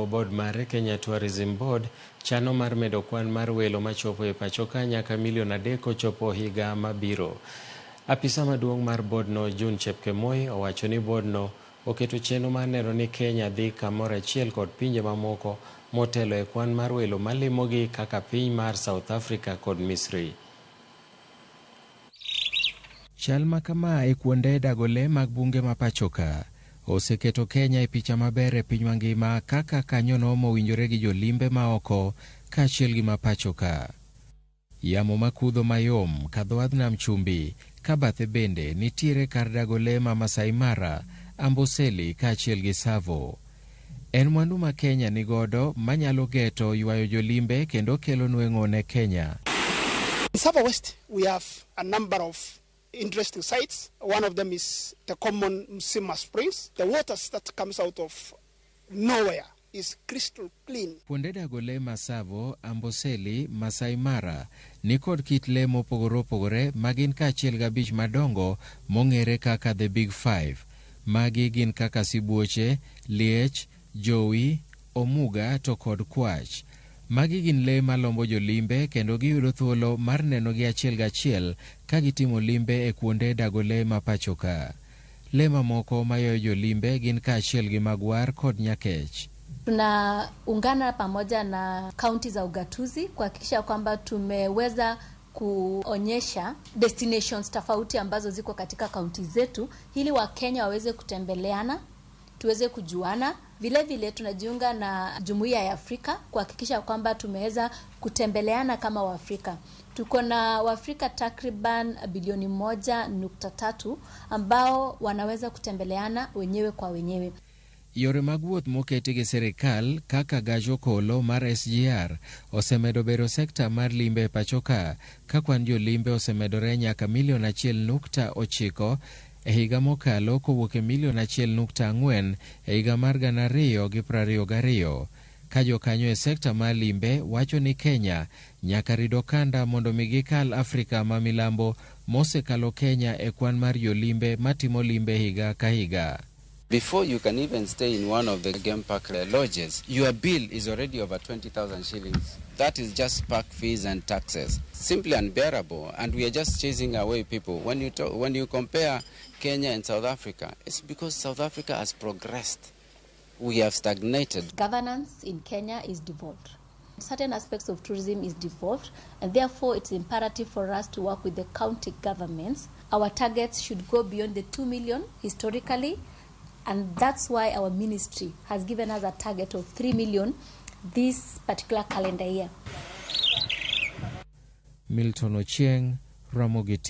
Board mar Kenya Tourism Board chano mar medo kwan mar welo machopo e pacho ka nyaka milion 3 chopo higa mabiro. Apisa maduong' mar board no June Chepkemoi owacho ni board no oketo chenro mar neno ni Kenya dhi kamoro achiel kod pinje mamoko motelo e kwan mar welo malimogi kaka piny mar South Africa kod Misri. Chal makama e kuonde dago lee mag bunge ma pachoka oseketo Kenya e picha maber e piny mangima kaka kanyono mowinjore gi jolimbe maoko kaachiel gi ma pachoka. Yamo makudho mayom kadho wadh nam chumbi ka bathe bende nitiere kar dago lee ma Masai Mara, Amboseli kaachiel gi Tsavo. En mwandu ma Kenya nigodo manyalo geto ywayo jolimbe kendo kelo nweng'o ne Kenya. In Tsavo West we have a number of interesting sites. One of them is the common Msima Springs. The waters that comes out of nowhere is crystal clean. Kuonde dago lee ma Tsavo, Amboseli, Masai Mara ni kod kit lee mopogore opogore magin kaachiel gabich madongo mong'ere kaka The Big Five. Magi gin kaka sibuoche, liech, jowi, omuga to kod kwach. Magi gin lee malombo jolimbe kendo giyudo thuolo mar nenogi achiel gachiel ka gitimo limbe e kuonde dago lee ma pachoka. Lee mamoko mayoyo jolimbe gin kaachiel gi magwar kod nyakech. Tunaungana pamoja na kaunti za ugatuzi kuhakikisha kwamba tumeweza kuonyesha destinations tofauti ambazo ziko katika kaunti zetu ili Wakenya waweze kutembeleana, tuweze kujuana. Vile vile tunajiunga na Jumuiya ya Afrika kuhakikisha kwamba tumeweza kutembeleana kama Waafrika. Tuko na Waafrika takriban bilioni 1.3 ambao wanaweza kutembeleana wenyewe kwa wenyewe. Yore mag wuoth moketi gi serikal kaka gach okolo mar SGR osemedo bero sekta mar limbe e pachoka ka kwan jolimbe osemedore nyaka milion 1.9 e higa mokalo kowuok e milion 1.4 e higa mar 2022. Ka jokanyo e sekta mar limbe wacho ni Kenya nyaka rido kanda mondo migikal Afrika ma milambo mosekalo Kenya e kwan mar jolimbe matimo limbe higa ka higa. Before you can even stay in one of the game park lodges, your bill is already over 20,000 shillings. That is just park fees and taxes. Simply unbearable, and we are just chasing away people. When you compare Kenya and South Africa, it's because South Africa has progressed. We have stagnated. Governance in Kenya is devolved. Certain aspects of tourism is devolved, and therefore it's imperative for us to work with the county governments. Our targets should go beyond the 2 million historically, and that's why our ministry has given us a target of 3 million this particular calendar year. Milton Ochieng, Ramogi TV.